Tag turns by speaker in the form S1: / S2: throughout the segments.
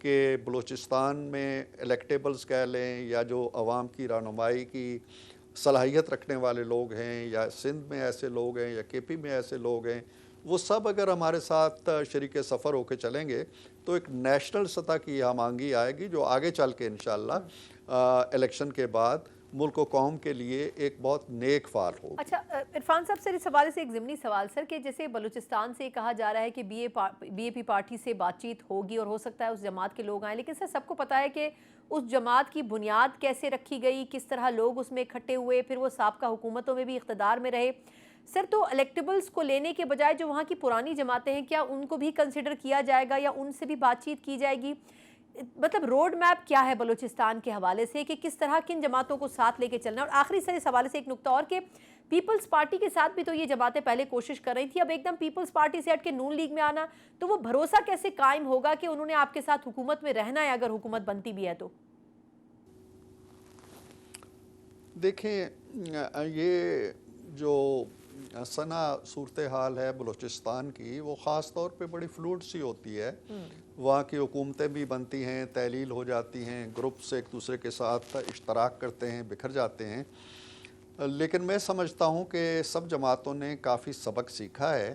S1: کہ بلوچستان میں الیکٹیبلز کہہ لیں یا جو عوام کی رہنمائی کی صلاحیت رکھنے والے لوگ ہیں یا سندھ میں ایسے لوگ ہیں یا کے پی میں ایسے لوگ ہیں، وہ سب اگر ہمارے ساتھ شریک سفر ہو کے چلیں گے تو ایک نیشنل سطح کی ہم آہنگی آئے گی جو آگے چل کے انشاءاللہ الیکشن کے بعد ملک و قوم کے لیے ایک بہت نیک فال ہوگی۔
S2: اچھا عرفان صاحب سر، اس حوالے سے ایک ضمنی سوال سر، کہ جیسے بلوچستان سے کہا جا رہا ہے کہ بی اے پی پارٹی سے بات چیت ہوگی اور ہو سکتا ہے اس جماعت کے لوگ آئیں، لیکن سر سب کو پتہ ہے کہ اس جماعت کی بنیاد کیسے رکھی گئی، کس طرح لوگ اس میں اکٹھے ہوئے، پھر وہ سابقہ حکومتوں میں بھی اقتدار میں رہے۔ سر تو الیکٹیبلز کو لینے کے بجائے جو وہاں کی پرانی جماعتیں ہیں، کیا ان کو بھی کنسیڈر کیا جائے گا یا ان سے بھی بات چیت کی جائے گی؟ مطلب روڈ میپ کیا ہے بلوچستان کے حوالے سے کہ کس طرح کن جماعتوں کو ساتھ لے کے چلنا؟ اور آخری سر اس حوالے سے ایک نکتہ اور، کہ پیپلز پارٹی کے ساتھ بھی تو یہ جماعتیں پہلے کوشش کر رہی تھی، اب ایک دم پیپلز پارٹی سے ہٹ کے نون لیگ میں آنا، تو وہ بھروسہ کیسے قائم ہوگا کہ انہوں نے آپ کے ساتھ حکومت میں رہنا ہے اگر حکومت بنتی بھی ہے تو؟
S1: دیکھیں یہ جو سنا صورتحال ہے بلوچستان کی، وہ خاص طور پہ بڑی فلوئڈ سی ہوتی ہے۔ وہاں کی حکومتیں بھی بنتی ہیں، تحلیل ہو جاتی ہیں، گروپس ایک دوسرے کے ساتھ اشتراک کرتے ہیں، بکھر جاتے ہیں، لیکن میں سمجھتا ہوں کہ سب جماعتوں نے کافی سبق سیکھا ہے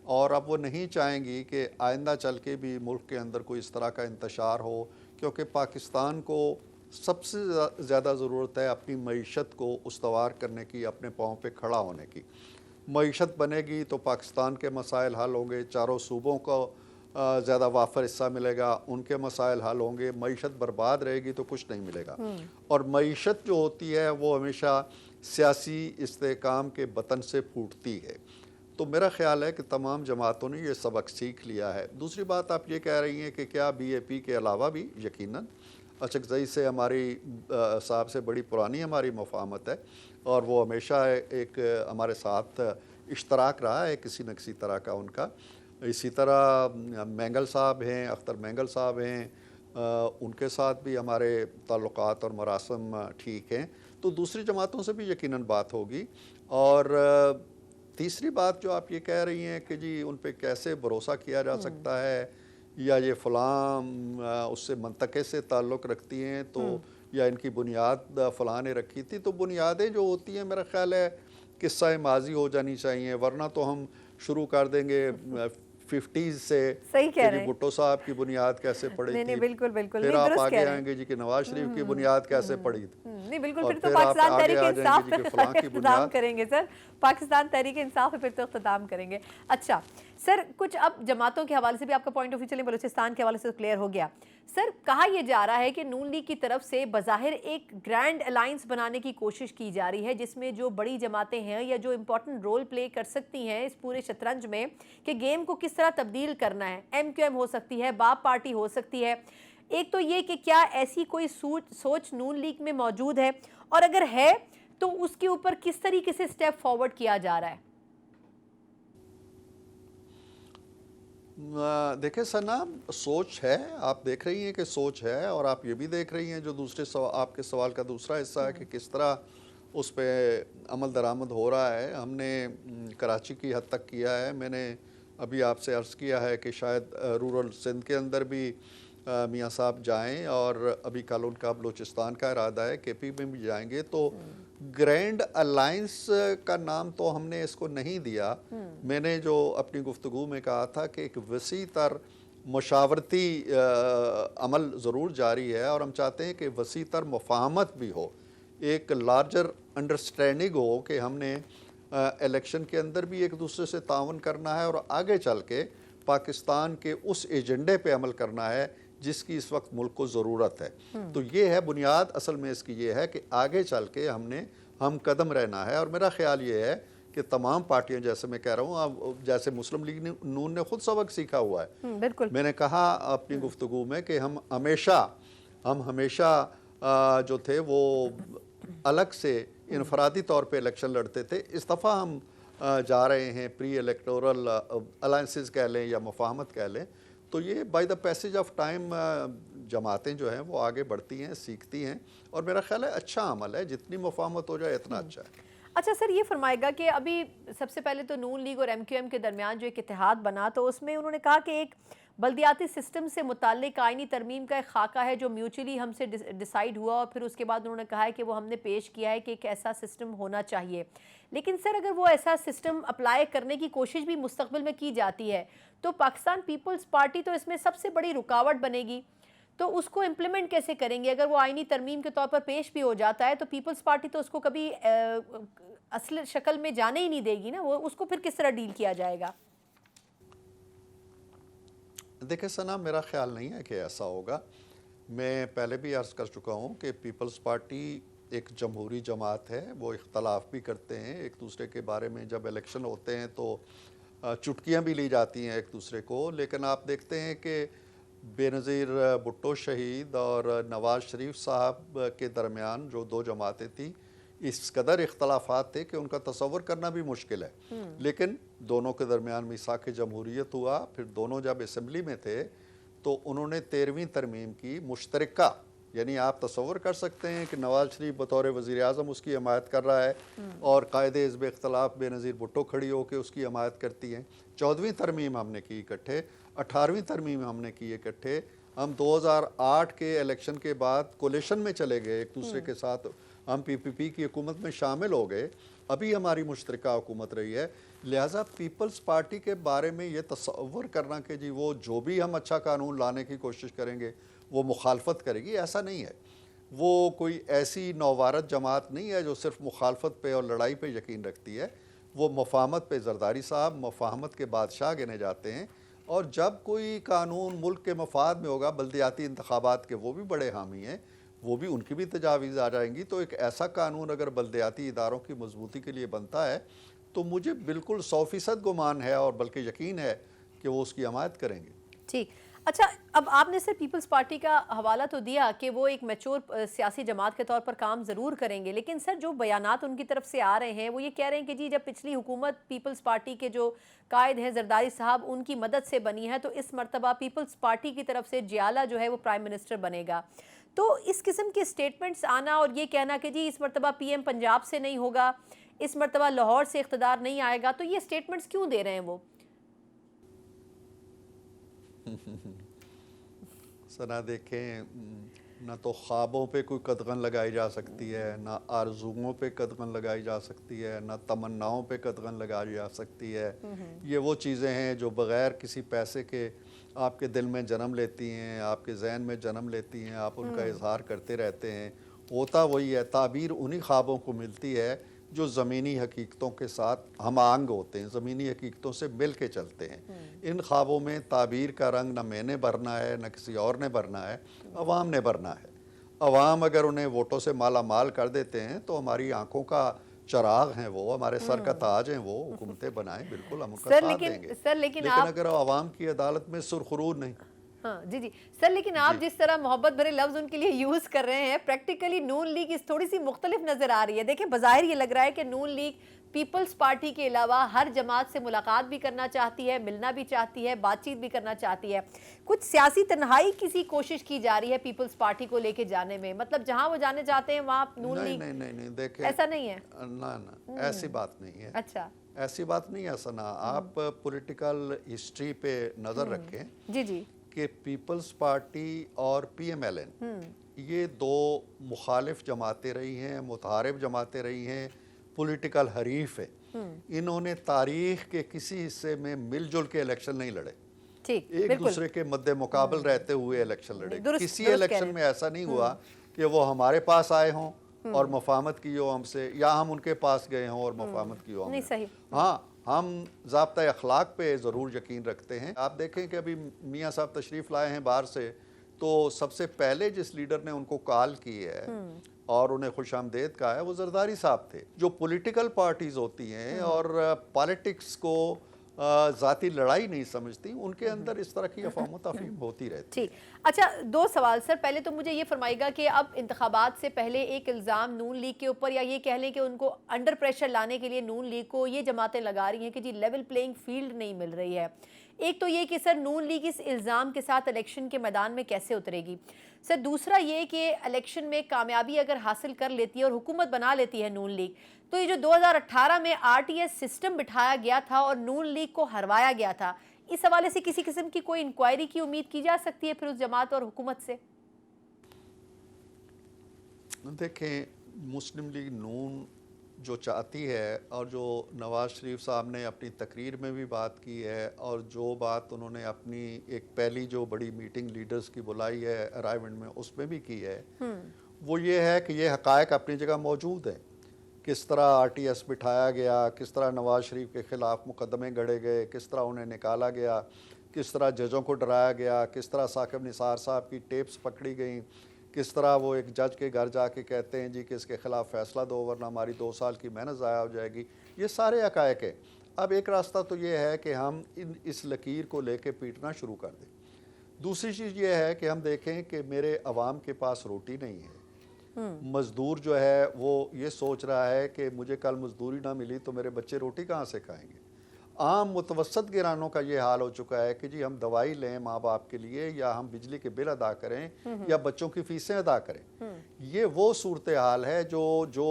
S1: اور اب وہ نہیں چاہیں گی کہ آئندہ چل کے بھی ملک کے اندر کوئی اس طرح کا انتشار ہو، کیونکہ پاکستان کو سب سے زیادہ ضرورت ہے اپنی معیشت کو استوار کرنے کی، اپنے پاؤں پہ کھڑا ہونے کی۔ معیشت بنے گی تو پاکستان کے مسائل حل ہوں گے، چاروں صوبوں کو زیادہ وافر حصہ ملے گا، ان کے مسائل حل ہوں گے۔ معیشت برباد رہے گی تو کچھ نہیں ملے گا، اور معیشت جو ہوتی ہے وہ ہمیشہ سیاسی استحکام کے بطن سے پھوٹتی ہے۔ تو میرا خیال ہے کہ تمام جماعتوں نے یہ سبق سیکھ لیا ہے۔ دوسری بات آپ یہ کہہ رہی ہیں کہ کیا بی اے پی کے علاوہ بھی، یقیناً اچکزئی سے ہماری صاحب سے بڑی پرانی ہماری مفاہمت ہے اور وہ ہمیشہ ایک ہمارے ساتھ اشتراک رہا ہے کسی نہ کسی طرح کا ان کا۔ اسی طرح مینگل صاحب ہیں، اختر مینگل صاحب ہیں، ان کے ساتھ بھی ہمارے تعلقات اور مراسم ٹھیک ہیں، تو دوسری جماعتوں سے بھی یقیناً بات ہوگی۔ اور تیسری بات جو آپ یہ کہہ رہی ہیں کہ جی ان پہ کیسے بھروسہ کیا جا سکتا ہے، یا یہ فلاں اس سے منطقے سے تعلق رکھتی ہیں تو یا ان کی بنیاد فلاں نے رکھی تھی، تو بنیادیں جو ہوتی ہیں میرا خیال ہے قصہ ماضی ہو جانی چاہیے، ورنہ تو ہم شروع کر دیں گے 50s سے
S2: صحیح کہہ
S1: کہ
S2: رہے
S1: جی
S2: ہیں۔
S1: بھٹو صاحب کی بنیاد کیسے پڑی
S2: نہیں
S1: تھی،
S2: بالکل بالکل،
S1: پھر
S2: نہیں
S1: آپ
S2: درست کہہ
S1: آگے
S2: رہے
S1: آئیں گے
S2: ہیں۔
S1: جی کہ نواز شریف کی بنیاد کیسے پڑی تھی،
S2: نہیں بالکل،
S1: اور
S2: پھر تو
S1: پھر آپ
S2: پاکستان
S1: آگے
S2: تحریک
S1: آ جائیں گے
S2: انصاف
S1: جی
S2: پہ
S1: کہ فلاں کی
S2: اختتام
S1: بنیاد۔
S2: کریں گے سر، پاکستان تحریک انصاف پہ پھر تو اختتام کریں گے۔ اچھا سر، کچھ اب جماعتوں کے حوالے سے بھی آپ کا پوائنٹ آف ویو چلیں، بلوچستان کے حوالے سے کلیئر ہو گیا۔ سر کہا یہ جا رہا ہے کہ نون لیگ کی طرف سے بظاہر ایک گرینڈ الائنس بنانے کی کوشش کی جا رہی ہے، جس میں جو بڑی جماعتیں ہیں یا جو امپورٹنٹ رول پلے کر سکتی ہیں اس پورے شطرنج میں کہ گیم کو کس طرح تبدیل کرنا ہے، ایم کیو ایم ہو سکتی ہے، باپ پارٹی ہو سکتی ہے۔ ایک تو یہ کہ کیا ایسی کوئی سوچ نون لیگ میں موجود ہے، اور اگر ہے تو اس کے اوپر کس طریقے سے سٹیپ فارورڈ کیا جا رہا ہے؟
S1: دیکھیں ثنا، سوچ ہے، آپ دیکھ رہی ہیں کہ سوچ ہے، اور آپ یہ بھی دیکھ رہی ہیں جو دوسرے آپ کے سوال کا دوسرا حصہ ہے کہ کس طرح اس پہ عمل درآمد ہو رہا ہے۔ ہم نے کراچی کی حد تک کیا ہے، میں نے ابھی آپ سے عرض کیا ہے کہ شاید رورل سندھ کے اندر بھی میاں صاحب جائیں، اور ابھی کل ان کا بلوچستان کا ارادہ ہے، کے پی میں بھی جائیں گے۔ تو گرینڈ الائنس کا نام تو ہم نے اس کو نہیں دیا، میں نے جو اپنی گفتگو میں کہا تھا کہ ایک وسیع تر مشاورتی عمل ضرور جاری ہے، اور ہم چاہتے ہیں کہ وسیع تر مفاہمت بھی ہو، ایک لارجر انڈرسٹینڈنگ ہو کہ ہم نے الیکشن کے اندر بھی ایک دوسرے سے تعاون کرنا ہے، اور آگے چل کے پاکستان کے اس ایجنڈے پہ عمل کرنا ہے جس کی اس وقت ملک کو ضرورت ہے۔ تو یہ ہے بنیاد، اصل میں اس کی یہ ہے کہ آگے چل کے ہم قدم رہنا ہے، اور میرا خیال یہ ہے کہ تمام پارٹیاں، جیسے میں کہہ رہا ہوں، جیسے مسلم لیگ نون نے خود سبق سیکھا ہوا ہے۔
S2: بالکل،
S1: میں نے کہا اپنی گفتگو میں کہ ہم ہمیشہ جو تھے وہ الگ سے انفرادی طور پہ الیکشن لڑتے تھے۔ اس دفعہ ہم جا رہے ہیں پری الیکٹورل الائنسز کہہ لیں یا مفاہمت کہہ لیں، تو یہ by the passage of time جماعتیں جو ہیں وہ آگے بڑھتی ہیں، سیکھتی ہیں، اور میرا خیال ہے اچھا عمل ہے، جتنی مفاہمت ہو جائے اتنا اچھا ہے۔
S2: اچھا سر یہ فرمائے گا کہ ابھی سب سے پہلے تو نون لیگ اور ایم کیو ایم کے درمیان جو ایک اتحاد بنا، تو اس میں انہوں نے کہا کہ ایک بلدیاتی سسٹم سے متعلق آئینی ترمیم کا ایک خاکہ ہے جو میوچلی ہم سے ڈیسائیڈ ہوا، اور پھر اس کے بعد انہوں نے کہا ہے کہ وہ ہم نے پیش کیا ہے کہ ایک ایسا سسٹم ہونا چاہیے. لیکن سر اگر وہ ایسا سسٹم اپلائی کرنے کی کوشش بھی مستقبل میں کی جاتی ہے تو پاکستان پیپلز پارٹی تو اس میں سب سے بڑی رکاوٹ بنے گی. تو اس کو امپلیمنٹ کیسے کریں گے؟ اگر وہ آئینی ترمیم کے طور پر پیش بھی ہو جاتا ہے تو پیپلز پارٹی تو اس کو کبھی اصل شکل میں جانے ہی نہیں دے گی نا. وہ اس کو پھر کس طرح ڈیل کیا جائے گا؟
S1: دیکھیں ثنا، میرا خیال نہیں ہے کہ ایسا ہوگا. میں پہلے بھی عرض کر چکا ہوں کہ پیپلز پارٹی ایک جمہوری جماعت ہے. وہ اختلاف بھی کرتے ہیں ایک دوسرے کے بارے میں. جب الیکشن ہوتے ہیں تو چٹکیاں بھی لی جاتی ہیں ایک دوسرے کو. لیکن آپ دیکھتے ہیں کہ بے نظیر بھٹو شہید اور نواز شریف صاحب کے درمیان جو دو جماعتیں تھیں، اس قدر اختلافات تھے کہ ان کا تصور کرنا بھی مشکل ہے. لیکن دونوں کے درمیان میثاق جمہوریت ہوا. پھر دونوں جب اسمبلی میں تھے تو انہوں نے 13ویں ترمیم کی مشترکہ. یعنی آپ تصور کر سکتے ہیں کہ نواز شریف بطور وزیر اعظم اس کی حمایت کر رہا ہے اور قائد حزب اختلاف بے نظیر بھٹو کھڑی ہو کے اس کی حمایت کرتی ہیں. 14ویں ترمیم ہم نے کی اکٹھے، 18ویں ترمیم ہم نے کی اکٹھے. ہم 2008 کے الیکشن کے بعد کولیشن میں چلے گئے ایک دوسرے کے ساتھ. ہم پی پی پی کی حکومت میں شامل ہو گئے. ابھی ہماری مشترکہ حکومت رہی ہے. لہٰذا پیپلز پارٹی کے بارے میں یہ تصور کرنا کہ جی وہ جو بھی ہم اچھا قانون لانے کی کوشش کریں گے وہ مخالفت کرے گی، ایسا نہیں ہے. وہ کوئی ایسی نووارد جماعت نہیں ہے جو صرف مخالفت پہ اور لڑائی پہ یقین رکھتی ہے. وہ مفاہمت پہ، زرداری صاحب مفاہمت کے بادشاہ گنے جاتے ہیں. اور جب کوئی قانون ملک کے مفاد میں ہوگا، بلدیاتی انتخابات کے وہ بھی بڑے حامی ہیں، وہ بھی ان کی بھی تجاویز آ جائیں گی. تو ایک ایسا قانون اگر بلدیاتی اداروں کی مضبوطی کے لیے بنتا ہے تو مجھے بالکل 100% گمان ہے اور بلکہ یقین ہے کہ وہ اس کی حمایت کریں گے.
S2: ٹھیک. اچھا، اب آپ نے سر پیپلز پارٹی کا حوالہ تو دیا کہ وہ ایک میچور سیاسی جماعت کے طور پر کام ضرور کریں گے، لیکن سر جو بیانات ان کی طرف سے آ رہے ہیں وہ یہ کہہ رہے ہیں کہ جی جب پچھلی حکومت پیپلز پارٹی کے جو قائد ہیں زرداری صاحب ان کی مدد سے بنی ہے تو اس مرتبہ پیپلز پارٹی کی طرف سے جیالہ جو ہے وہ پرائم منسٹر بنے گا. تو اس قسم کے سٹیٹمنٹس آنا اور یہ کہنا کہ جی اس مرتبہ پی ایم پنجاب سے نہیں ہوگا، اس مرتبہ لاہور سے اقتدار نہیں آئے گا، تو یہ سٹیٹمنٹس کیوں دے رہے ہیں وہ؟
S1: سنا دیکھیں، نہ تو خوابوں پہ کوئی قدغن لگائی جا سکتی ہے، نہ آرزوؤں پہ قدغن لگائی جا سکتی ہے، نہ تمناؤں پہ قدغن لگائی جا سکتی ہے. یہ وہ چیزیں ہیں جو بغیر کسی پیسے کے آپ کے دل میں جنم لیتی ہیں، آپ کے ذہن میں جنم لیتی ہیں، آپ ان کا اظہار کرتے رہتے ہیں. ہوتا وہی ہے، تعبیر انہی خوابوں کو ملتی ہے جو زمینی حقیقتوں کے ساتھ ہم آہنگ ہوتے ہیں، زمینی حقیقتوں سے مل کے چلتے ہیں. ان خوابوں میں تعبیر کا رنگ نہ میں نے بھرنا ہے نہ کسی اور نے بھرنا ہے، عوام نے بھرنا ہے. عوام اگر انہیں ووٹوں سے مالا مال کر دیتے ہیں تو ہماری آنکھوں کا چراغ ہیں، وہ ہمارے سر کا تاج ہیں، وہ حکومتیں بنائیں، بالکل ہم ان کا ساتھ دیں گے. لیکن اگر عوام کی عدالت میں سرخرو نہیں.
S2: ہاں جی سر، لیکن آپ جس طرح محبت بھرے لفظ ان کے لیے یوز کر رہے ہیں، پریکٹیکلی نون لیگ اس تھوڑی سی مختلف نظر آ رہی ہے. دیکھیں بظاہر یہ لگ رہا ہے کہ نون لیگ پیپلز پارٹی کے علاوہ ہر جماعت سے ملاقات بھی کرنا چاہتی ہے، ملنا بھی چاہتی ہے، بات چیت بھی کرنا چاہتی ہے. کچھ سیاسی تنہائی کسی کوشش کی جا رہی ہے پیپلز پارٹی کو لے کے جانے میں، مطلب جہاں وہ جانے چاہتے ہیں وہاں نون لیگ
S1: نہیں دیکھیں،
S2: ایسا نہیں ہے.
S1: نہ ایسی بات نہیں ہے.
S2: اچھا،
S1: ایسی بات نہیں ہے سنا. آپ پولیٹیکل ہسٹری پہ نظر رکھیں
S2: جی
S1: کہ پیپلز پارٹی اور پی ایم ایل این یہ دو مخالف جماعتیں رہی ہیں، متحارب جماعتیں رہی ہیں، پولیٹیکل حریف ہے. انہوں نے تاریخ کے کسی حصے میں مل جل کے الیکشن نہیں لڑے، ایک دوسرے کے مد مقابل رہتے ہوئے الیکشن لڑے. کسی الیکشن میں ایسا نہیں ہوا کہ وہ ہمارے پاس آئے ہوں اور مفاہمت کی ہو ہم سے، یا ہم ان کے پاس گئے ہوں اور مفاہمت کی ہو ہم سے. ہاں، ہم ضابطۂ اخلاق پہ ضرور یقین رکھتے ہیں. آپ دیکھیں کہ ابھی میاں صاحب تشریف لائے ہیں باہر سے، تو سب سے پہلے جس لیڈر نے ان کو کال کی ہے اور انہیں خوش آمدید کہا ہے وہ زرداری صاحب تھے. جو پولیٹیکل پارٹیز ہوتی ہیں اور پالیٹکس کو ذاتی لڑائی نہیں سمجھتی، ان کے اندر اس طرح کی افہام و تفہیم ہوتی رہتی ہے.
S2: ٹھیک. اچھا، دو سوال سر. پہلے تو مجھے یہ فرمائے گا کہ اب انتخابات سے پہلے ایک الزام نون لیگ کے اوپر، یا یہ کہہ لیں کہ ان کو انڈر پریشر لانے کے لیے نون لیگ کو یہ جماعتیں لگا رہی ہیں کہ جی لیول پلینگ فیلڈ نہیں مل رہی ہے. ایک تو یہ کہ سر نون لیگ اس الزام کے ساتھ الیکشن کے میدان میں کیسے اترے گی. سر دوسرا یہ کہ الیکشن میں کامیابی اگر حاصل کر لیتی ہے اور حکومت بنا لیتی ہے نون لیگ، تو یہ جو 2018 میں آر ٹی ایس سسٹم بٹھایا گیا تھا اور نون لیگ کو ہروایا گیا تھا، اس حوالے سے کسی قسم کی کوئی انکوائری کی امید کی جا سکتی ہے پھر اس جماعت اور حکومت سے؟
S1: دیکھیں، مسلم لیگ نون جو چاہتی ہے اور جو نواز شریف صاحب نے اپنی تقریر میں بھی بات کی ہے اور جو بات انہوں نے اپنی ایک پہلی جو بڑی میٹنگ لیڈرز کی بلائی ہے ارائیونٹ میں اس میں بھی کی ہے، وہ یہ ہے کہ یہ حقائق اپنی جگہ موجود ہیں. کس طرح آر ٹی ایس بٹھایا گیا، کس طرح نواز شریف کے خلاف مقدمے گڑے گئے، کس طرح انہیں نکالا گیا، کس طرح ججوں کو ڈرایا گیا، کس طرح ثاقب نثار صاحب کی ٹیپس پکڑی گئیں، کس طرح وہ ایک جج کے گھر جا کے کہتے ہیں جی کہ اس کے خلاف فیصلہ دو ورنہ ہماری 2 سال کی محنت ضائع ہو جائے گی. یہ سارے حقائق ہیں. اب ایک راستہ تو یہ ہے کہ ہم اس لکیر کو لے کے پیٹنا شروع کر دیں. دوسری چیز یہ ہے کہ ہم دیکھیں کہ میرے عوام کے پاس روٹی نہیں ہے. مزدور جو ہے وہ یہ سوچ رہا ہے کہ مجھے کل مزدوری نہ ملی تو میرے بچے روٹی کہاں سے کھائیں گے. عام متوسط گرانوں کا یہ حال ہو چکا ہے کہ جی ہم دوائی لیں ماں باپ کے لیے یا ہم بجلی کے بل ادا کریں یا بچوں کی فیسیں ادا کریں. یہ وہ صورتحال ہے جو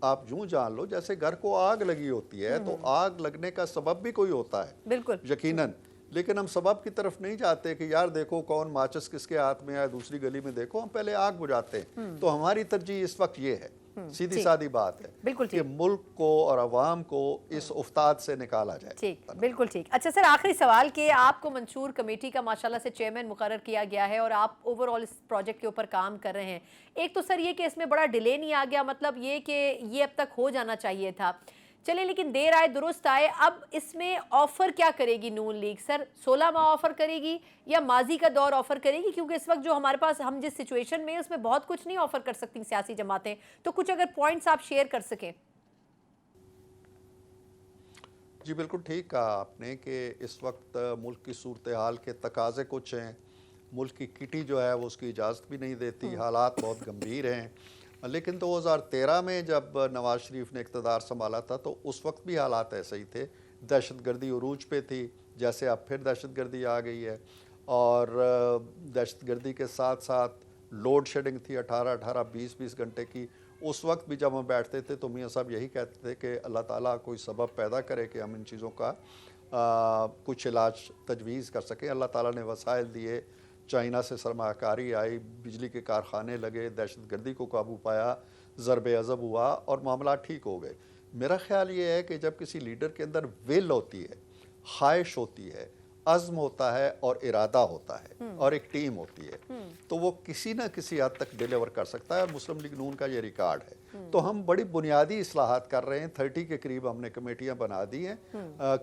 S1: آپ یوں جان لو جیسے گھر کو آگ لگی ہوتی ہے تو آگ لگنے کا سبب بھی کوئی ہوتا ہے
S2: بالکل
S1: یقیناً، لیکن ہم سبب کی طرف نہیں جاتے کہ یار دیکھو کون ماچس کس کے ہاتھ میں ہے دوسری گلی میں دیکھو، ہم پہلے آگ بجھاتے ہیں. تو ہماری ترجیح اس وقت یہ ہے، سیدھی سادی بات ہے
S2: بالکل
S1: کہ ملک کو اور عوام کو اس افتاد سے نکالا جائے.
S2: ٹھیک، بالکل ٹھیک. اچھا سر، آخری سوال کہ آپ کو منشور کمیٹی کا ماشاءاللہ سے چیئرمین مقرر کیا گیا ہے اور آپ اوورآل اس پروجیکٹ کے اوپر کام کر رہے ہیں. ایک تو سر یہ کہ اس میں بڑا ڈیلے نہیں آ گیا، مطلب یہ کہ یہ اب تک ہو جانا چاہیے تھا، چلے لیکن دیر آئے درست آئے. اب اس میں آفر کیا کرے گی نون لیگ سر؟ 16 ماہ آفر کرے گی یا ماضی کا دور آفر کرے گی؟ کیونکہ اس وقت جو ہمارے پاس ہم جس سچویشن میں اس میں بہت کچھ نہیں آفر کر سکتی سیاسی جماعتیں، تو کچھ اگر پوائنٹس آپ شیئر کر سکیں.
S1: جی بالکل ٹھیک کہا آپ نے کہ اس وقت ملک کی صورتحال کے تقاضے کچھ ہیں. ملک کی کٹی جو ہے وہ اس کی اجازت بھی نہیں دیتی، حالات بہت گمبھیر ہیں. لیکن 2013 میں جب نواز شریف نے اقتدار سنبھالا تھا تو اس وقت بھی حالات ایسے ہی تھے. دہشت گردی عروج پہ تھی، جیسے اب پھر دہشت گردی آ گئی ہے، اور دہشت گردی کے ساتھ ساتھ لوڈ شیڈنگ تھی 18 20 گھنٹے کی. اس وقت بھی جب ہم بیٹھتے تھے تو میاں صاحب یہی کہتے تھے کہ اللہ تعالیٰ کوئی سبب پیدا کرے کہ ہم ان چیزوں کا کچھ علاج تجویز کر سکیں. اللہ تعالیٰ نے وسائل دیے، چائنا سے سرمایہ کاری آئی، بجلی کے کارخانے لگے، دہشت گردی کو قابو پایا، ضرب عضب ہوا اور معاملات ٹھیک ہو گئے. میرا خیال یہ ہے کہ جب کسی لیڈر کے اندر ول ہوتی ہے، خواہش ہوتی ہے، عزم ہوتا ہے اور ارادہ ہوتا ہے اور ایک ٹیم ہوتی ہے تو وہ کسی نہ کسی حد تک ڈیلیور کر سکتا ہے. اور مسلم لیگ نون کا یہ ریکارڈ ہے. تو ہم بڑی بنیادی اصلاحات کر رہے ہیں. 30 کے قریب ہم نے کمیٹیاں بنا دی ہیں.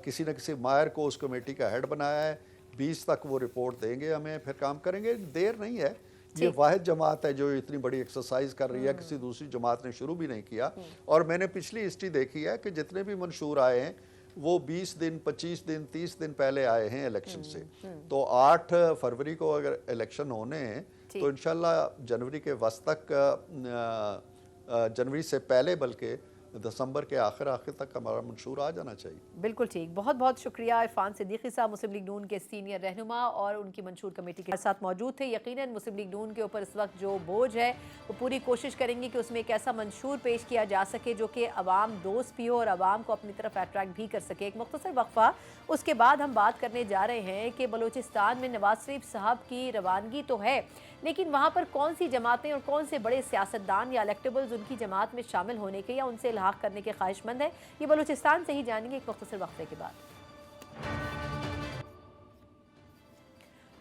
S1: کسی نہ کسی ماہر کو اس کمیٹی کا ہیڈ بنایا ہے. 20 تک وہ رپورٹ دیں گے ہمیں، پھر کام کریں گے. دیر نہیں ہے. یہ واحد جماعت ہے جو اتنی بڑی ایکسرسائز کر رہی ہے، کسی دوسری جماعت نے شروع بھی نہیں کیا. اور میں نے پچھلی ہسٹری دیکھی ہے کہ جتنے بھی منشور آئے ہیں وہ 20 دن 25 دن 30 دن پہلے آئے ہیں الیکشن سے. تو 8 فروری کو اگر الیکشن ہونے ہیں تو انشاءاللہ جنوری کے وسط تک، جنوری سے پہلے بلکہ دسمبر کے آخر تک ہمارا منشور آ جانا چاہیے.
S2: بالکل ٹھیک. بہت بہت شکریہ عرفان صدیقی صاحب، مسلم لیگ نون کے سینئر رہنما اور ان کی منشور کمیٹی کے ساتھ موجود تھے. یقیناً مسلم لیگ نون کے اوپر اس وقت جو بوجھ ہے وہ پوری کوشش کریں گے کہ اس میں ایک ایسا منشور پیش کیا جا سکے جو کہ عوام دوست بھی ہو اور عوام کو اپنی طرف اٹریکٹ بھی کر سکے. ایک مختصر وقفہ، اس کے بعد ہم بات کرنے جا رہے ہیں کہ بلوچستان میں نواز شریف صاحب کی روانگی تو ہے لیکن وہاں پر کون سی جماعتیں اور کون سے بڑے سیاستدان یا الیکٹیبلز ان کی جماعت میں شامل ہونے کے یا ان سے الحاق کرنے کے خواہش مند ہیں، یہ بلوچستان سے ہی جانیں گے ایک مختصر وقفے کے بعد.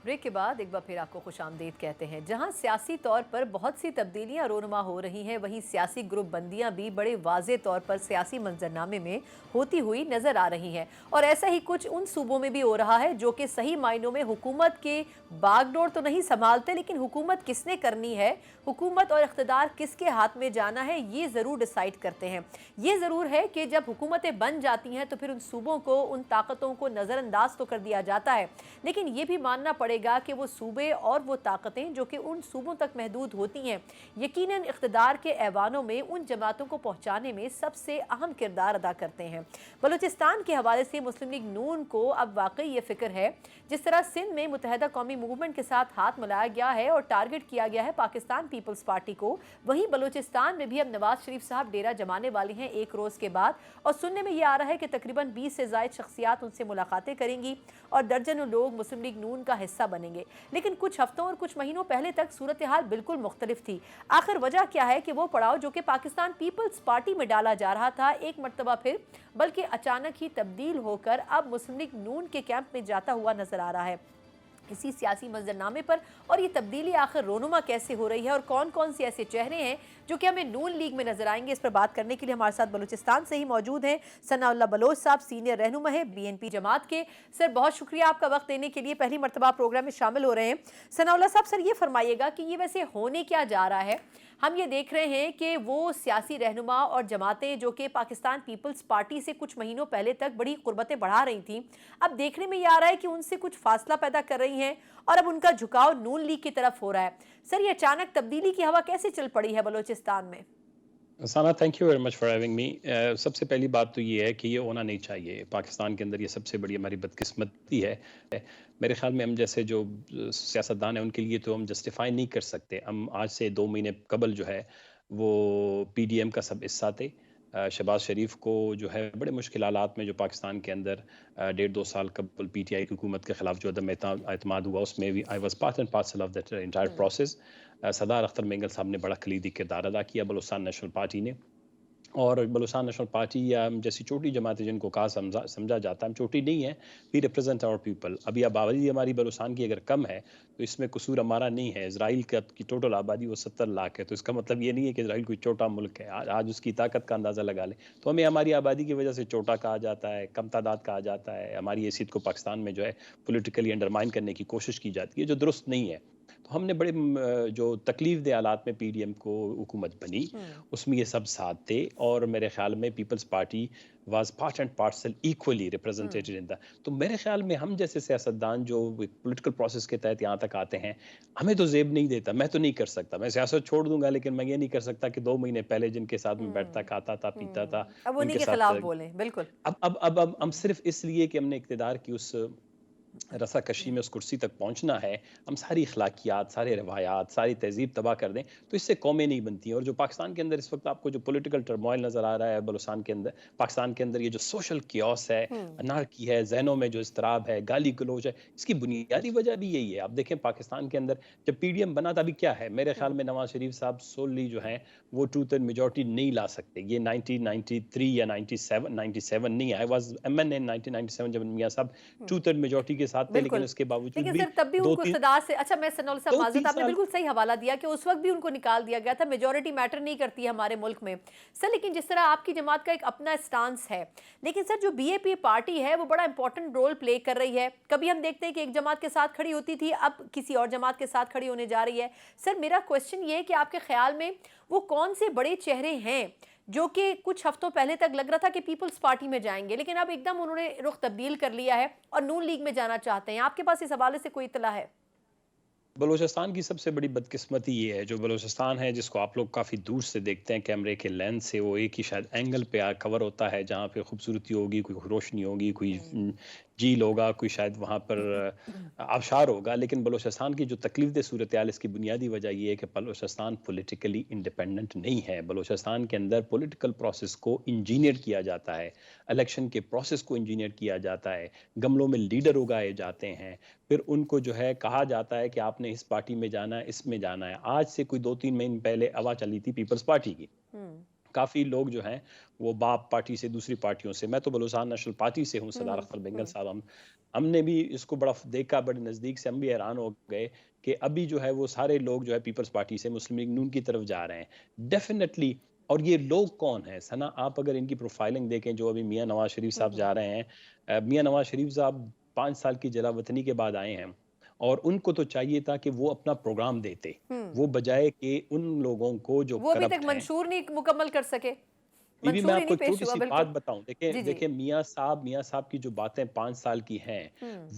S2: بریک کے بعد ایک بار پھر آپ کو خوش آمدید کہتے ہیں. جہاں سیاسی طور پر بہت سی تبدیلیاں رونما ہو رہی ہیں، وہیں سیاسی گروپ بندیاں بھی بڑے واضح طور پر سیاسی منظرنامے میں ہوتی ہوئی نظر آ رہی ہیں. اور ایسا ہی کچھ ان صوبوں میں بھی ہو رہا ہے جو کہ صحیح معنوں میں حکومت کے باغ ڈور تو نہیں سنبھالتے، لیکن حکومت کس نے کرنی ہے، حکومت اور اقتدار کس کے ہاتھ میں جانا ہے، یہ ضرور ڈیسائیڈ کرتے ہیں. یہ ضرور ہے کہ جب حکومتیں بن جاتی ہیں تو پھر ان صوبوں کو، ان طاقتوں کو نظر انداز تو کر دیا جاتا ہے، لیکن یہ بھی ماننا پڑے پڑے گا کہ وہ صوبے اور وہ طاقتیں جو کہ ان صوبوں تک محدود ہوتی ہیں یقیناً اقتدار کے ایوانوں میں ان جماعتوں کو پہنچانے میں سب سے اہم کردار ادا کرتے ہیں۔ بلوچستان کے حوالے سے مسلم لیگ نون کو اب واقعی یہ فکر ہے جس طرح سندھ میں متحدہ قومی موومنٹ کے ساتھ ہاتھ ملایا گیا ہے اور ٹارگٹ کیا گیا ہے پاکستان پیپلز پارٹی کو، وہیں بلوچستان میں بھی اب نواز شریف صاحب ڈیرہ جمانے والے ہیں ایک روز کے بعد، اور سننے میں یہ آ رہا ہے کہ تقریباً 20 سے زائد شخصیات ان سے ملاقاتیں کریں گی اور درجنوں لوگ مسلم لیگ نون کا حصہ بنیں گے۔ لیکن کچھ ہفتوں اور کچھ مہینوں پہلے تک صورتحال بالکل مختلف تھی۔ آخر وجہ کیا ہے کہ وہ پڑاؤ جو کہ پاکستان پیپلز پارٹی میں ڈالا جا رہا تھا ایک مرتبہ پھر بلکہ اچانک ہی تبدیل ہو کر اب مسلم لیگ نون کے کیمپ میں جاتا ہوا نظر آ رہا ہے۔ اسی سیاسی منظرنامے پر اور یہ تبدیلی آخر رونما کیسے ہو رہی ہے اور کون کون سے ایسے چہرے ہیں جو کہ ہمیں نون لیگ میں نظر آئیں گے، اس پر بات کرنے کے لیے ہمارے ساتھ بلوچستان سے ہی موجود ہیں ثناء اللہ بلوچ صاحب، سینئر رہنما ہے BNP جماعت کے۔ سر بہت شکریہ آپ کا وقت دینے کے لیے، پہلی مرتبہ پروگرام میں شامل ہو رہے ہیں۔ ثناء اللہ صاحب، سر یہ فرمائیے گا کہ یہ ویسے ہونے کیا جا رہا ہے؟ ہم یہ دیکھ رہے ہیں کہ وہ سیاسی رہنما اور جماعتیں جو کہ پاکستان پیپلز پارٹی سے کچھ مہینوں پہلے تک بڑی قربتیں بڑھا رہی تھیں، اب دیکھنے میں یہ آ رہا ہے کہ ان سے کچھ فاصلہ پیدا کر رہی ہیں اور اب ان کا جھکاؤ نون لیگ کی طرف ہو رہا ہے۔ سر یہ اچانک تبدیلی کی ہوا کیسے چل پڑی ہے بلوچستان میں؟
S3: Sana, thank you very much for having me. سب سے پہلی بات تو یہ ہے کہ یہ ہونا نہیں چاہیے پاکستان کے اندر، یہ سب سے بڑی ہماری بدقسمتی ہے۔ میرے خیال میں ہم جیسے جو سیاستدان ہیں ان کے لیے تو ہم جسٹیفائی نہیں کر سکتے۔ ہم آج سے 2 مہینے قبل جو ہے وہ PDM کا سب حصہ تھے۔ شہباز شریف کو جو ہے بڑے مشکل حالات میں جو پاکستان کے اندر 1.5-2 سال قبل PTI کی حکومت کے خلاف جو عدم اعتماد ہوا، اس میں بھی I was part and parcel of that entire process. سردار اختر مینگل صاحب نے بڑا کلیدی کردار ادا کیا بلوچستان نیشنل پارٹی نے، اور بلوچستان نیشنل پارٹی یا جیسی چھوٹی جماعتیں جن کو کہا سمجھا جاتا ہے، ہم چھوٹی نہیں ہیں، وی ریپرزینٹ آور پیپل۔ ابھی آبادی ہماری بلوچستان کی اگر کم ہے تو اس میں قصور ہمارا نہیں ہے۔ اسرائیل کی ٹوٹل آبادی وہ 70 لاکھ ہے، تو اس کا مطلب یہ نہیں ہے کہ اسرائیل کوئی چھوٹا ملک ہے۔ آج اس کی طاقت کا اندازہ لگا لیں تو ہمیں ہماری آبادی کی وجہ سے چھوٹا کہا جاتا ہے، کم تعداد کہا جاتا ہے، ہماری حیثیت کو پاکستان میں جو ہے پولیٹیکلی انڈرمائن کرنے کی کوشش کی جاتی ہے، جو درست نہیں ہے۔ تو ہم نے بڑے جو تکلیف دہ حالات میں PDM کو حکومت بنی، اس میں یہ سب ساتھ تھے، اور میرے خیال میں Peoples Party was part and parcel equally represented in the. تو میرے خیال میں ہم جیسے سیاستدان جو پولیٹیکل پروسیس کے تحت یہاں تک آتے ہیں، ہمیں تو زیب نہیں دیتا۔ میں تو نہیں کر سکتا، میں سیاست چھوڑ دوں گا، لیکن میں یہ نہیں کر سکتا کہ 2 مہینے پہلے جن کے ساتھ میں بیٹھتا کھاتا تھا پیتا تھا
S2: اب
S3: ان
S2: انہی
S3: کے
S2: کے
S3: ساتھ۔
S2: خلاف بولیں، بالکل۔
S3: اب ہم صرف اس لیے کہ ہم نے اقتدار کی اس رسا کشی میں اس کرسی تک پہنچنا ہے، ہم ساری اخلاقیات، سارے روایات، ساری تہذیب تباہ کر دیں تو اس سے قومیں نہیں بنتی ہیں۔ اور جو پاکستان کے اندر اس وقت آپ کو جو پولیٹیکل ٹرموائل نظر آ رہا ہے بلوچستان کے اندر، پاکستان کے اندر یہ جو سوشل کیوس ہے، انارکی ہے، ذہنوں میں جو اضطراب ہے، گالی گلوچ ہے، اس کی بنیادی وجہ بھی یہی ہے۔ آپ دیکھیں پاکستان کے اندر جب PDM بنا تھا، ابھی کیا ہے؟ میرے خیال میں نواز شریف صاحب سوللی جو ہیں وہ 2/3 میجورٹی نہیں لا سکتے۔ یہ 1993 یا 97 نہیں ہے۔ I was MN in 1997 جب میاں صاحب 2/3 میجورٹی کے ساتھ تھے، لیکن اس کے باوجود
S2: لیکن
S3: بھی
S2: سر تب بھی ان کو اقتدار سے، اچھا میں ثناء اللہ صاحب معذرت، آپ نے بالکل صحیح حوالہ دیا کہ اس وقت بھی ان کو نکال دیا گیا تھا، میجورٹی میٹر نہیں کرتی ہے ہمارے ملک میں۔ سر لیکن جس طرح آپ کی جماعت کا ایک اپنا اسٹانس ہے، لیکن سر جو BAP پارٹی ہے وہ بڑا امپورٹنٹ رول پلے کر رہی ہے۔ کبھی ہم دیکھتے ہیں کہ ایک جماعت کے ساتھ کھڑی ہوتی تھی، اب کسی اور جماعت کے ساتھ کھڑی ہونے جا رہی ہے۔ سر میرا کوسچن یہ ہے کہ آپ کے خیال میں وہ کون سے بڑے چہرے ہیں جو کہ کچھ ہفتوں پہلے تک لگ رہا تھا کہ پیپلز پارٹی میں جائیں گے، لیکن اب ایک دم انہوں نے رخ تبدیل کر لیا ہے اور نون لیگ میں جانا چاہتے ہیں؟ آپ کے پاس اس حوالے سے کوئی اطلاع ہے؟
S3: بلوچستان کی سب سے بڑی بدقسمتی یہ ہے، جو بلوچستان ہے جس کو آپ لوگ کافی دور سے دیکھتے ہیں کیمرے کے لینس سے، وہ ایک ہی شاید اینگل پہ کور ہوتا ہے جہاں پہ خوبصورتی ہوگی، کوئی روشنی ہوگی، کوئی جھیل ہوگا، کوئی شاید وہاں پر آبشار ہوگا۔ لیکن بلوچستان کی جو تکلیف دہ صورتحال، اس کی بنیادی وجہ یہ ہے کہ بلوچستان پولیٹیکلی انڈیپینڈنٹ نہیں ہے۔ بلوچستان کے اندر پولیٹیکل پروسیس کو انجینئر کیا جاتا ہے، الیکشن کے پروسیس کو انجینئر کیا جاتا ہے، گملوں میں لیڈر اگائے جاتے ہیں، پھر ان کو جو ہے کہا جاتا ہے کہ آپ نے اس پارٹی میں جانا ہے، اس میں جانا ہے۔ آج سے کوئی 2-3 مہینے پہلے ہوا چلی تھی پیپلز پارٹی کی، کافی لوگ جو ہیں وہ باپ پارٹی سے، دوسری پارٹیوں سے، میں تو بلوچستان نیشنل پارٹی سے ہوں، سردار اختر بینگل صاحب، ہم نے بھی اس کو بڑا دیکھا بڑے نزدیک سے، ہم بھی حیران ہو گئے کہ ابھی جو ہے وہ سارے لوگ جو ہے پیپلز پارٹی سے مسلم لیگ نون کی طرف جا رہے ہیں ڈیفینیٹلی۔ اور یہ لوگ کون ہیں ثنا؟ آپ اگر ان کی پروفائلنگ دیکھیں، جو ابھی میاں نواز شریف صاحب جا رہے ہیں، میاں نواز شریف صاحب 5 سال کی جلا وطنی کے بعد آئے ہیں، اور ان کو تو چاہیے تھا کہ وہ اپنا پروگرام دیتے، وہ بجائے کہ ان لوگوں کو جو
S2: وہ ابھی
S3: کرپٹ
S2: تک
S3: ہیں۔
S2: منشور نہیں مکمل کر سکے،
S3: میں
S2: منشور ہی
S3: آپ کو
S2: نہیں
S3: ایک
S2: پیش
S3: چھوٹی
S2: ہوا،
S3: سی
S2: بالکل
S3: بات بتاؤں،
S2: جی
S3: دیکھیں میاں صاحب کی جو باتیں 5 سال کی ہیں،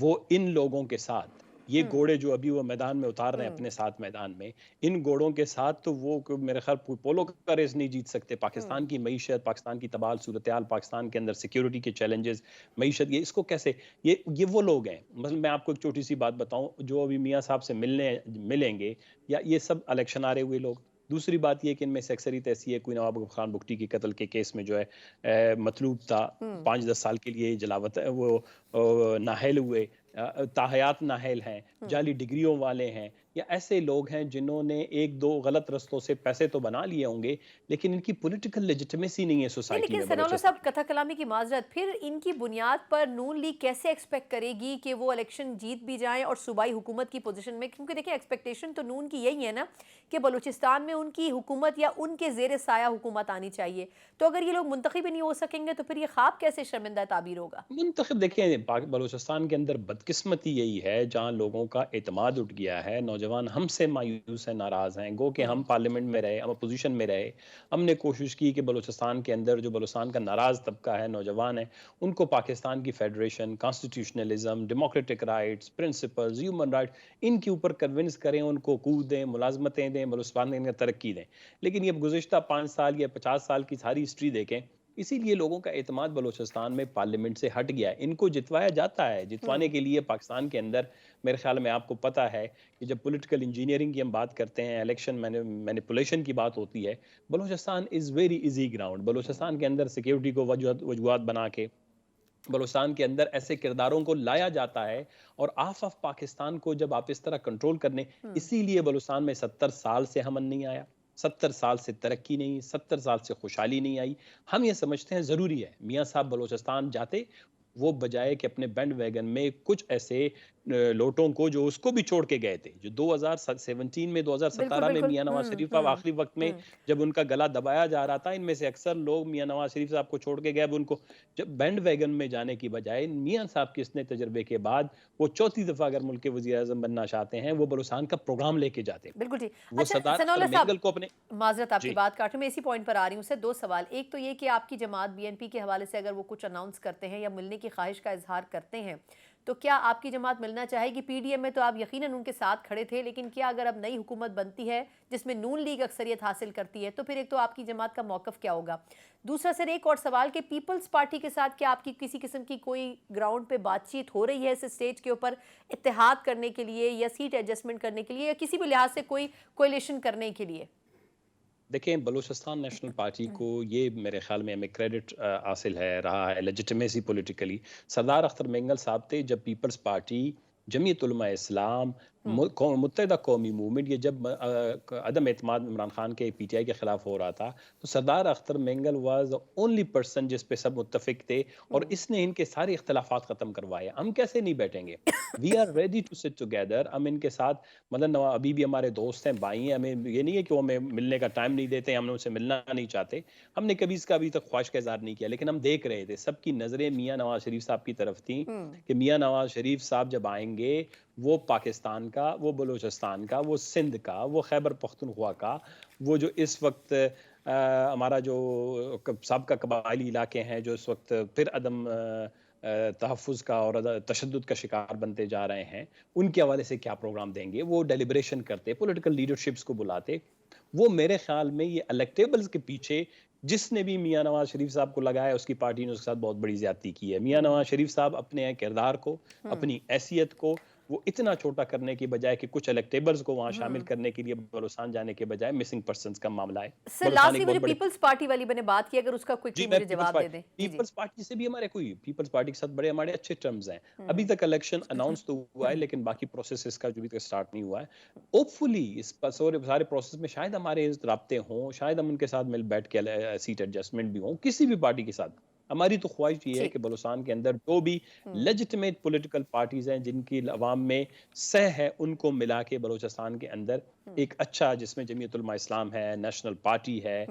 S3: وہ ان لوگوں کے ساتھ یہ گھوڑے جو ابھی وہ میدان میں اتار رہے ہیں اپنے ساتھ میدان میں، ان گھوڑوں کے ساتھ تو وہ میرے خیال پولو کا ریس نہیں جیت سکتے. پاکستان کی معیشت، پاکستان کی تباہ صورتحال، پاکستان کے اندر سیکیورٹی کے چیلنجز، معیشت، یہ اس کو کیسے، یہ وہ لوگ ہیں. مثلا میں آپ کو ایک چھوٹی سی بات بتاؤں، جو ابھی میاں صاحب سے ملیں گے، یا یہ سب الیکشن آ رہے ہوئے لوگ. دوسری بات یہ کہ ان میں سے اکثریت ایسی ہے، کوئی نواب خان بگٹی کے قتل کے کیس میں جو ہے مطلوب تھا، 5-10 سال کے لیے جلاوت وہ نااہل ہوئے، تاحیات نااہل ہیں، جعلی ڈگریوں والے ہیں، یا ایسے لوگ ہیں جنہوں نے ایک دو غلط رستوں سے پیسے تو بنا لیے ہوں گے، لیکن ان کی پولیٹیکل لیجٹمیسی نہیں ہے
S2: نہیں،
S3: سوسائٹی
S2: لیکن
S3: میں
S2: ثناء اللہ
S3: بلوچستان.
S2: صاحب، کتھا کلامی کی معذرت، پھر ان کی بنیاد پر نون لیگ کیسے ایکسپیکٹ کرے گی کہ وہ الیکشن جیت بھی جائیں اور صوبائی حکومت کی پوزیشن میں؟ کیونکہ دیکھیں ایکسپیکٹیشن تو نون کی یہی ہے نا کہ بلوچستان میں ان کی حکومت یا ان کے زیر سایہ حکومت آنی چاہیے. تو اگر یہ لوگ منتخب ہی نہیں ہو سکیں گے تو پھر یہ خواب کیسے شرمندہ تعبیر ہوگا؟
S3: منتخب، دیکھیں بلوچستان کے اندر بدقسمتی یہی ہے جہاں لوگوں کا اعتماد اٹھ گیا ہے، نوجوان ہم سے مایوس ہیں، ناراض ہیں. گو کہ ہم پارلیمنٹ میں رہے، ہم اپوزیشن میں رہے، ہم نے کوشش کی کہ بلوچستان کے اندر جو بلوچستان کا ناراض طبقہ ہے، نوجوان ہے، ان کو پاکستان کی federation, constitutionalism, democratic rights, principles, human right, ان کے اوپر کنونس کریں، ان کو قوت دیں، ملازمتیں دیں، بلوچستان میں ترقی دیں. لیکن یہ گزشتہ 5 سال یا 50 سال کی ساری ہسٹری دیکھیں، اسی لیے لوگوں کا اعتماد بلوچستان میں پارلیمنٹ سے ہٹ گیا ہے. ان کو جتوایا جاتا ہے، جتوانے کے لیے پاکستان کے اندر میرے خیال میں آپ کو پتہ ہے کہ جب پولیٹیکل انجینئرنگ کی ہم بات کرتے ہیں، الیکشن مینیپولیشن کی بات ہوتی ہے، Balochistan is very easy ground. Balochistan کے اندر سیکیورٹی کو وجوہات بنا کے بلوچستان کے اندر ایسے کرداروں کو لایا جاتا ہے، اور آف پاکستان کو جب آپ اس طرح کنٹرول کرنے، اسی لیے بلوچستان میں 70 سال سے امن نہیں آیا، 70 سال سے ترقی نہیں، 70 سال سے خوشحالی نہیں آئی. ہم یہ سمجھتے ہیں ضروری ہے میاں صاحب بلوچستان جاتے، وہ بجائے کہ اپنے بینڈ ویگن میں کچھ ایسے لوٹوں کو جو اس کو بھی چھوڑ کے گئے تھے، جو 2017 میں،
S2: بالکل
S3: 2017 میں
S2: بالکل.
S3: میاں نواز شریف صاحب آخری وقت میں جب ان کا گلا دبایا جا رہا تھا، ان میں سے اکثر لوگ میاں نواز شریف صاحب کو چھوڑ کے گئے. اب ان کو جب بینڈ ویگن میں جانے کی بجائے میاں صاحب کے اتنے تجربے کے بعد وہ چوتھی دفعہ اگر ملک کے وزیر اعظم بننا چاہتے ہیں، وہ بلوچستان کا پروگرام لے کے جاتے.
S2: بالکل ٹھیک.
S3: وہ
S2: اچھا
S3: سردار
S2: ثناء
S3: اختر
S2: اللہ صاحب،
S3: مینگل کو اپنے.
S2: معذرت آپ کی
S3: جی
S2: بات کاٹ رہی ہوں، میں اسی پوائنٹ پر آ رہی ہوں. سے 2 سوال. ایک تو یہ کہ آپ کی جماعت بی این پی کے حوالے سے اگر وہ کچھ اناؤنس کرتے ہیں یا ملنے کی خواہش کا اظہار کرتے ہیں تو کیا آپ کی جماعت ملنا چاہے گی؟ پی ڈی ایم میں تو آپ یقیناً ان کے ساتھ کھڑے تھے، لیکن کیا اگر اب نئی حکومت بنتی ہے جس میں نون لیگ اکثریت حاصل کرتی ہے تو پھر ایک تو آپ کی جماعت کا موقف کیا ہوگا؟ دوسرا سر ایک اور سوال کہ پیپلز پارٹی کے ساتھ کیا آپ کی کسی قسم کی کوئی گراؤنڈ پہ بات چیت ہو رہی ہے اس اسٹیج کے اوپر اتحاد کرنے کے لیے یا سیٹ ایڈجسٹمنٹ کرنے کے لیے یا کسی بھی لحاظ سے کوئی کوئلیشن کرنے کے لیے؟
S3: دیکھیں، بلوچستان نیشنل پارٹی کو یہ میرے خیال میں ہمیں کریڈٹ حاصل ہے رہا ہے لیجٹمیسی پولیٹیکلی. سردار اختر مینگل صاحب تھے جب پیپلز پارٹی، جمعیت علماء اسلام، متحدہ قومی موومنٹ، یہ جب عدم اعتماد عمران خان کے پی ٹی آئی کے خلاف ہو رہا تھا، تو سردار Akhtar Mengal was only person جس پہ سب متفق تھے، اور اس نے ان کے سارے اختلافات ختم کروائے. ہم کیسے نہیں بیٹھیں گے؟ We are ready to sit together. ہم ان کے ساتھ، مطلب ابھی بھی ہمارے دوست ہیں، بھائی ہیں، ہمیں یہ نہیں ہے کہ وہ ہمیں ملنے کا ٹائم نہیں دیتے، ہم ان سے ملنا نہیں چاہتے. ہم نے کبھی اس کا ابھی تک خواہش کا اظہار نہیں کیا، لیکن ہم دیکھ رہے تھے سب کی نظریں میاں نواز شریف صاحب کی طرف تھیں کہ میاں نواز شریف صاحب جب آئیں گے، وہ پاکستان کا، وہ بلوچستان کا، وہ سندھ کا، وہ خیبر پختونخوا کا، وہ جو اس وقت ہمارا جو سابقہ قبائلی علاقے ہیں جو اس وقت پھر عدم تحفظ کا اور تشدد کا شکار بنتے جا رہے ہیں، ان کے حوالے سے کیا پروگرام دیں گے. وہ ڈیلیبریشن کرتے، پولیٹیکل لیڈرشپس کو بلاتے. وہ میرے خیال میں یہ الیکٹیبلز کے پیچھے جس نے بھی میاں نواز شریف صاحب کو لگایا، اس کی پارٹی نے اس کے ساتھ بہت بڑی زیادتی کی ہے. میاں نواز شریف صاحب اپنے کردار کو، اپنی حیثیت کو وہ اتنا چھوٹا کرنے کی بجائے کہ کچھ الیکٹیبلز کو وہاں شامل کرنے کے لیے بلوچستان جانے کے بجائے مسنگ پرسنز کا معاملہ ہے.
S2: سر
S3: بلوچستان
S2: لاسٹلی
S3: ایک
S2: مجھے
S3: بہت بڑے.
S2: پیپلز پارٹی والی میں نے بات کی، اگر اس کا
S3: جی
S2: کوئکلی
S3: میں
S2: مجھے جواب دے دیں. جی
S3: پیپلز پارٹی سے بھی ہمارے کوئی پیپلز پارٹی کے ساتھ بڑے ہمارے اچھے ٹرمز ہیں. ابھی تک الیکشن اناؤنس تو ہوا ہے، لیکن باقی پروسیسز کا جو بھی تک سٹارٹ نہیں ہوا ہے. ہوپ فلی اس سارے پروسیس میں شاید ہمارے رابطے ہوں، شاید ہم ان کے ساتھ مل بیٹھ کے سیٹ ایڈجسٹمنٹ بھی ہوں کسی بھی پارٹی کے ساتھ. ہماری تو خواہش یہ ہے
S2: ٹھیک.
S3: کہ بلوچستان کے اندر جو بھی لیجٹمیٹ پولیٹیکل پارٹیز ہیں جن کی عوام میں سہ ہے، ان کو ملا کے بلوچستان کے اندر ایک اچھا، جس میں جمعیت علماء اسلام ہے، نیشنل پارٹی ہے،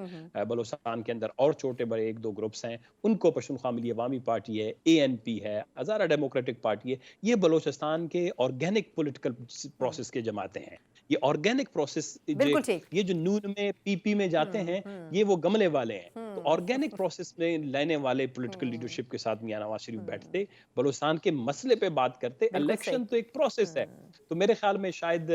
S3: بلوچستان کے اندر اور چھوٹے بڑے 1-2 گروپس ہیں، ان کو پشتونخوا ملی عوامی پارٹی ہے، اے این پی ہے، ہزارہ ڈیموکریٹک پارٹی ہے. یہ بلوچستان کے آرگینک پولیٹیکل پروسیس کے جماعتیں ہیں. یہ آرگینک پروسیس
S2: بالکل ٹھیک
S3: یہ جو نون میں پی پی میں جاتے ہیں یہ وہ گملے والے ہیں. تو آرگینک پروسیس میں لینے والے پولیٹیکل لیڈرشپ کے ساتھ میاں نواز شریف بیٹھتے, بلوچستان کے مسئلے پہ بات کرتے.
S2: بالکل صحیح.
S3: الیکشن تو ایک پروسیس ہے, تو میرے خیال میں شاید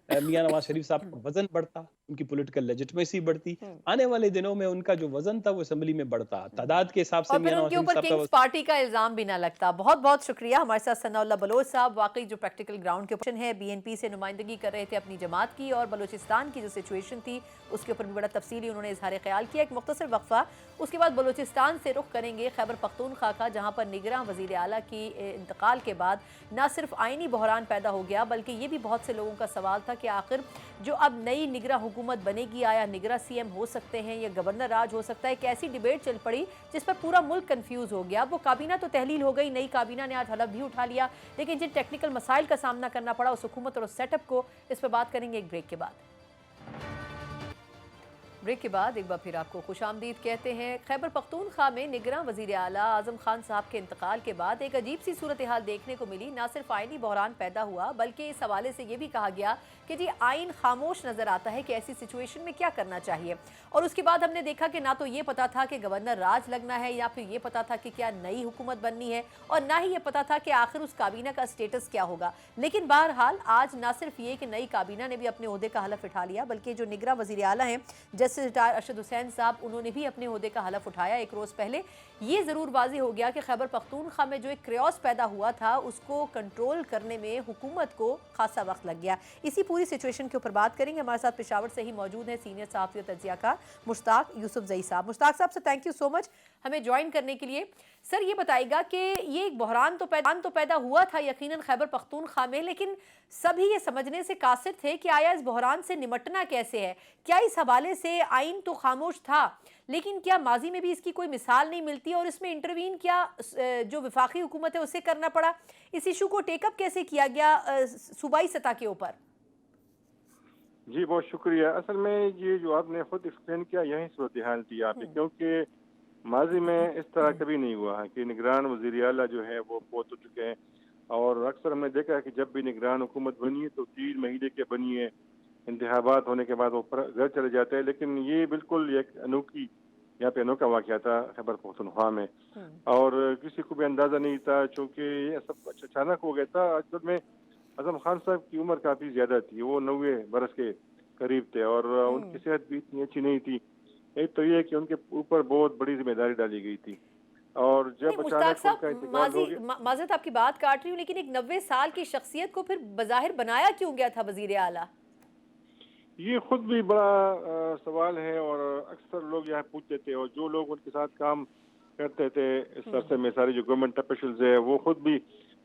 S3: میاں نواز شریف صاحب کا وزن بڑھتا, ان کی پولیٹیکل لیجٹمیسی بڑھتی, آنے والے دنوں میں ان کا جو وزن تھا وہ اسمبلی میں بڑھتا, تعداد کے حساب سے
S2: اور پھر
S3: میاں
S2: ان
S3: نواز
S2: کے
S3: شریف
S2: اوپر
S3: صاحب کا
S2: کنگز پارٹی کا الزام بھی نہ لگتا. بہت بہت شکریہ. ہمارے ساتھ ثناء اللہ بلوچ صاحب, واقعی جو پریکٹیکل گراؤنڈ کے اوپر ہے, بی این پی سے نمائندگی کر رہے تھے اپنی جماعت کی, اور بلوچستان کی جو سچویشن تھی اس کے اوپر بھی بڑا تفصیلی انہوں نے اظہار خیال کیا. ایک مختصر وقفہ, اس کے بعد بلوچستان سے رخ کریں گے خیبر پختونخوا کا, جہاں پر نگراں وزیر اعلیٰ کی انتقال کے بعد نہ صرف آئینی بحران پیدا ہو گیا, بلکہ یہ بھی بہت سے لوگوں کا سوال تھا کہ آخر جو اب نئی نگراں حکومت بنے گی, آیا نگراں سی ایم ہو سکتے ہیں یا گورنر راج ہو سکتا ہے. ایک ایسی ڈیبیٹ چل پڑی جس پر پورا ملک کنفیوز ہو گیا. وہ کابینہ تو تحلیل ہو گئی, نئی کابینہ نے آج حلف بھی اٹھا لیا, لیکن جن ٹیکنیکل مسائل کا سامنا کرنا پڑا اس حکومت اور اس سیٹ اپ کو, اس پہ بات کریں گے ایک بریک کے بعد. بریک کے بعد ایک بار پھر آپ کو خوش آمدید کہتے ہیں. خیبر پختونخوا میں نگراں وزیر اعلیٰ اعظم خان صاحب کے انتقال کے بعد ایک عجیب سی صورتحال دیکھنے کو ملی. نہ صرف آئینی بحران پیدا ہوا, بلکہ اس حوالے سے یہ بھی کہا گیا کہ جی آئین خاموش نظر آتا ہے کہ ایسی سچویشن میں کیا کرنا چاہیے. اور اس کے بعد ہم نے دیکھا کہ نہ تو یہ پتا تھا کہ گورنر راج لگنا ہے, یا پھر یہ پتا تھا کہ کیا نئی حکومت بننی ہے, اور نہ ہی یہ پتا تھا کہ آخر اس کابینہ کا سٹیٹس کیا ہوگا. لیکن بہرحال آج نہ صرف یہ کہ نئی کابینہ نے بھی اپنے عہدے کا حلف اٹھا لیا, بلکہ جو نگراں وزیر اعلیٰ ہیں جسٹس ریٹائر ارشد حسین صاحب, انہوں نے بھی اپنے عہدے کا حلف اٹھایا ایک روز پہلے. یہ ضرور واضح ہو گیا کہ خیبر پختونخوا میں جو ایک کریوس پیدا ہوا تھا اس کو کنٹرول کرنے میں حکومت کو خاصا وقت لگ گیا. اسی پوری سچویشن کے اوپر بات کریں گے. ہمارے ساتھ پشاور سے ہی موجود ہیں سینئر صحافی و تجزیہ کار مشتاق یوسف زئی صاحب. مشتاق صاحب سے تھینک یو سو مچ ہمیں جوائن کرنے کے لیے. سر یہ بتائیے گا کہ یہ ایک بحران تو پیدا ہوا تھا یقیناً خیبر پختونخوا میں, لیکن سبھی یہ سمجھنے سے قاصر تھے کہ آیا اس بحران سے نمٹنا کیسے ہے. کیا اس حوالے سے آئین تو خاموش تھا, لیکن کیا ماضی میں بھی اس کی کوئی مثال نہیں ملتی, اور اس میں انٹروین کیا جو وفاقی حکومت ہے اسے کرنا پڑا, اس ایشو کو ٹیک اپ کیسے کیا گیا صوبائی سطح کے اوپر؟
S4: جی بہت شکریہ. اصل میں یہ جو آپ نے خود ایکسپلین کیا یہی صورتحال تھی آپ کی, کیونکہ ماضی میں اس طرح کبھی نہیں ہوا ہے کہ نگران وزیر اعلیٰ جو ہے وہ فوت ہو چکے ہیں, اور اکثر ہم نے دیکھا ہے کہ جب بھی نگران حکومت بنی ہے تو 3 مہینے کے بنی ہے, انتخابات ہونے کے بعد وہ گھر چلے جاتے ہیں. لیکن یہ بالکل ایک یہاں پہ انوکھا واقعہ تھا خیبر پختونخوا میں, اور کسی کو بھی اندازہ نہیں تھا, چونکہ یہ سب اچانک ہو گیا تھا. اصل میں اعظم خان صاحب کی عمر کافی زیادہ تھی, وہ 90 برس کے قریب تھے, اور ان کی صحت بھی اتنی اچھی نہیں تھی. ایک تو یہ کہ ان کے اوپر بہت بڑی ذمہ داری ڈالی گئی تھی, اور جب اچانک ان کا انتقال ہو گیا.
S2: معذرت آپ کی بات کاٹ رہی ہوں, لیکن ایک 90 سال کی شخصیت کو پھر بظاہر بنایا کیوں گیا تھا وزیر اعلیٰ؟ یہ
S4: خود بھی بڑا سوال ہے, اور اکثر لوگ یہاں پوچھتے تھے, اور جو لوگ ان کے ساتھ کام کرتے تھے اس عرصے میں, سارے جو گورنمنٹ آفیشلز ہیں وہ خود بھی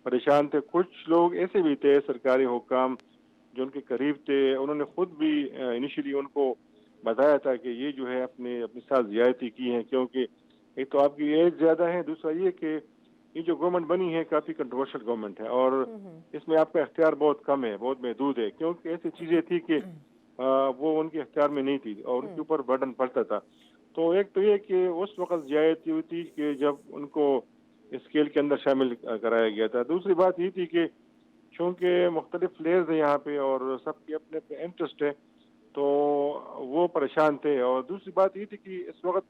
S4: پریشان تھے. کچھ لوگ ایسے بھی تھے سرکاری حکام جو ان کے قریب تھے, انہوں نے خود بھی انیشلی ان کو بتایا تھا کہ یہ جو ہے اپنے ساتھ زیادتی کی ہیں, کیونکہ ایک تو آپ کی ایج زیادہ ہے, دوسرا یہ کہ یہ جو گورنمنٹ بنی ہے کافی کنٹروورشل گورنمنٹ ہے, اور اس میں آپ کا اختیار بہت کم ہے, بہت محدود ہے, کیونکہ ایسی چیزیں تھی کہ وہ ان کے اختیار میں نہیں تھی اور ان کے اوپر برڈن پڑتا تھا. تو ایک تو یہ کہ اس وقت زیادتی ہوئی تھی کہ جب ان کو اسکیل کے اندر شامل کرایا گیا تھا. دوسری بات یہ تھی کہ چونکہ مختلف پلیئرز ہیں یہاں پہ اور سب کے اپنے اپنے انٹرسٹ ہیں, تو وہ پریشان تھے. اور دوسری بات یہ تھی کہ اس وقت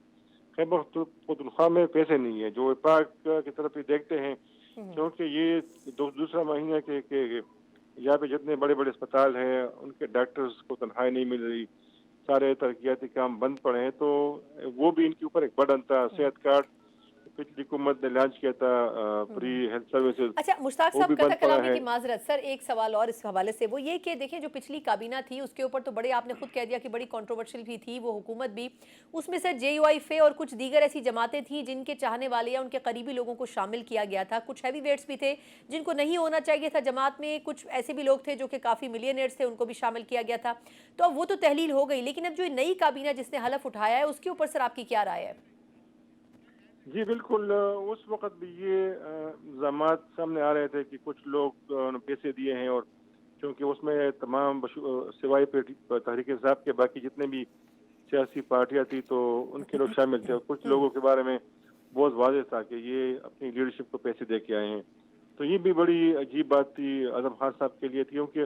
S4: خیبر پختونخوا میں پیسے نہیں ہیں جو وفاق کی طرف ہی دیکھتے ہیں, کیونکہ یہ دوسرا مہینہ کہ یہاں پہ جتنے بڑے بڑے اسپتال ہیں ان کے ڈاکٹرز کو تنخواہیں نہیں مل رہی, سارے ترقیاتی کام بند پڑے ہیں, تو وہ بھی ان کے اوپر ایک برڈن تھا. صحت کارڈ پچھلی حکومت نے لانچ کیا تھا, فری ہیلتھ سروسز.
S2: اچھا مشتاق صاحب, قطع کلامی کی معذرت سر, ایک سوال اور اس حوالے سے, وہ یہ کہ دیکھیں جو پچھلی کابینہ تھی اس کے اوپر تو بڑے, آپ نے خود کہہ دیا کہ بڑی کنٹروورشل بھی تھی وہ حکومت بھی, اس میں سے JUIF اور کچھ دیگر ایسی جماعتیں تھیں جن کے چاہنے والے یا ان کے قریبی لوگوں کو شامل کیا گیا تھا. کچھ ہیوی ویٹس بھی تھے جن کو نہیں ہونا چاہیے تھا جماعت میں, کچھ ایسے بھی لوگ تھے جو کہ کافی ملینئرز تھے, ان کو بھی شامل کیا گیا تھا. تو اب وہ تو تحلیل ہو گئی, لیکن اب جو نئی کابینہ جس نے حلف اٹھایا ہے اس کے اوپر سر آپ کی کیا رائے ہے؟
S4: جی بالکل, اس وقت بھی یہ الزامات سامنے آ رہے تھے کہ کچھ لوگ پیسے دیے ہیں, اور چونکہ اس میں تمام سوائے تحریک انصاف کے باقی جتنے بھی سیاسی پارٹیاں تھیں تو ان کے لوگ شامل تھے, اور کچھ لوگوں کے بارے میں بہت واضح تھا کہ یہ اپنی لیڈرشپ کو پیسے دے کے آئے ہیں. تو یہ بھی بڑی عجیب بات تھی اعظم خان صاحب کے لیے, کیونکہ